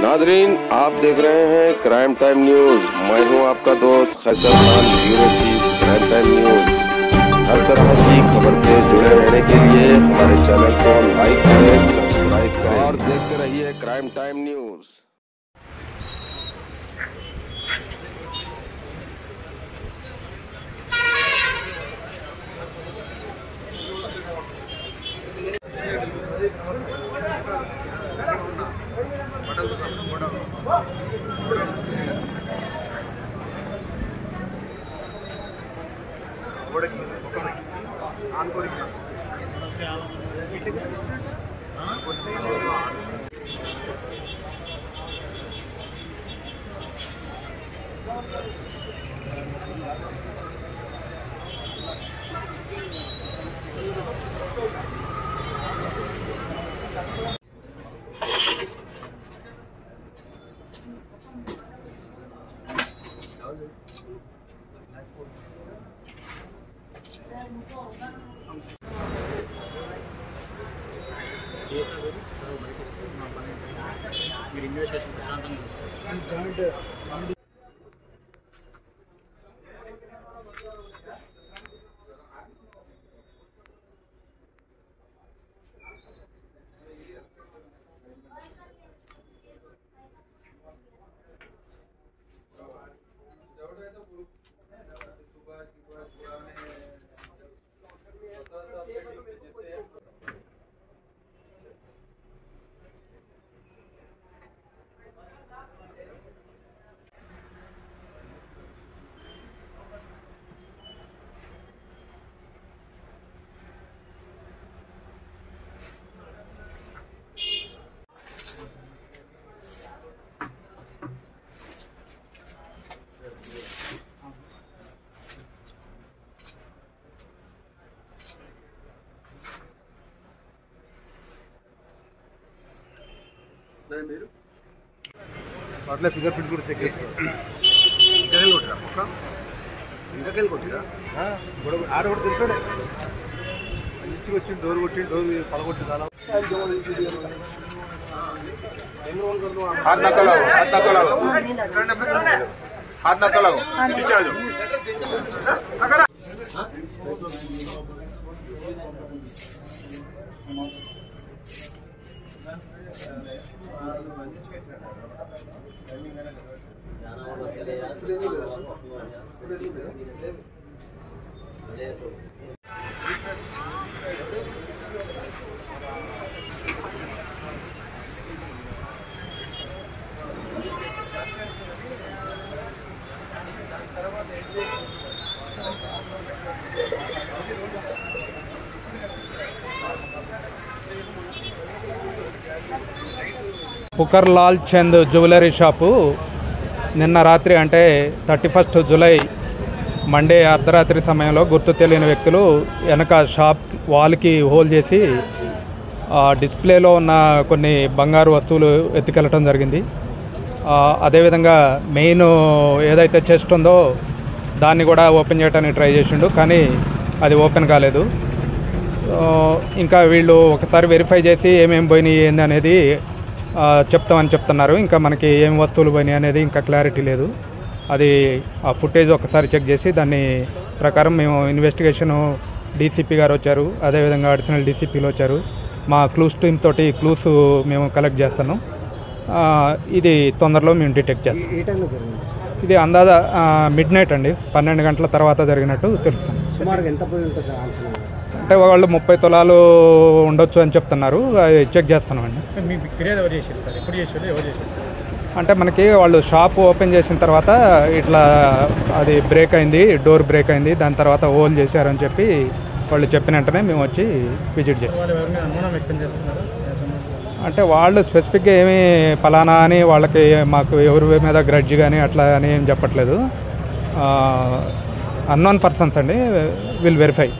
Nadreen, आप देख रहे हैं क्राइम टाइम न्यूज। मैं हूं आपका दोस्त Qaiser Khan, bureau chief crime time news. हर तरह की खबर से जुड़े रहने के लिए हमारे चैनल को लाइक करें, सब्सक्राइब करें और देखते रहिए क्राइम टाइम न्यूज। మీరు ఇన్వెస్టిగేషన్ ప్రశాంతంగా తీసుకోవచ్చు. అట్లా ఫింగర్ ప్రింట్స్ కూడా చెక్ చేసుకోవాలి. ఇంతకెళ్ళి కొట్టిరా ఆడ కూడా తెలిసాడే ఇచ్చి వచ్చి డోర్ కొట్టి డోర్ పడగొట్టి చాలా हाथ ना तो लगाओ, हाथ ना तो लगाओ, हाथ ना तो लगाओ, पीछे आ जाओ। పుకర్ లాల్ చంద్ జ్యువెలరీ షాపు నిన్న రాత్రి అంటే 31 జూలై మండే అర్ధరాత్రి సమయంలో గుర్తు తెలియని వ్యక్తులు వెనక షాప్ వాల్కి హోల్ చేసి డిస్ప్లేలో ఉన్న కొన్ని బంగారు వస్తువులు ఎత్తుకెళ్ళటం జరిగింది. అదేవిధంగా మెయిన్ ఏదైతే చెస్ట్ ఉందో దాన్ని కూడా ఓపెన్ చేయడానికి ట్రై చేసిండు, కానీ అది ఓపెన్ కాలేదు. ఇంకా వీళ్ళు ఒకసారి వెరిఫై చేసి ఏమేమి పోయినాయి ఏంది అనేది చెప్తామని చెప్తున్నారు. ఇంకా మనకి ఏం వస్తువులు పోయినాయి అనేది ఇంకా క్లారిటీ లేదు. అది ఆ ఫుటేజ్ ఒకసారి చెక్ చేసి దాన్ని ప్రకారం మేము ఇన్వెస్టిగేషను డీసీపీ గారు వచ్చారు, అదేవిధంగా అడిషనల్ డీసీపీలు వచ్చారు. మా క్లూస్ టీమ్ తోటి క్లూస్ మేము కలెక్ట్ చేస్తున్నాం. ఇది తొందరలో మేము డిటెక్ట్ చేస్తాం. ఇది అందాజా మిడ్ నైట్ అండి, 12 గంటల తర్వాత జరిగినట్టు తెలుస్తాం. సుమారుగా ఎంత అంటే వాళ్ళు 30 తులాలు ఉండొచ్చు అని చెప్తున్నారు. చెక్ చేస్తున్నామండి. అంటే మనకి వాళ్ళు షాప్ ఓపెన్ చేసిన తర్వాత ఇట్లా అది బ్రేక్ అయింది, డోర్ బ్రేక్ అయింది, దాని తర్వాత హోల్ చేశారని చెప్పి వాళ్ళు చెప్పిన వెంటనే మేము వచ్చి విజిట్ చేస్తాం. అంటే వాళ్ళు స్పెసిఫిక్గా ఏమీ ఫలానా అని వాళ్ళకి మాకు ఎవరి మీద గ్రడ్జ్ కానీ అట్లా అని ఏం చెప్పట్లేదు. అన్నోన్ పర్సన్స్ అండి, విల్ వెరిఫై.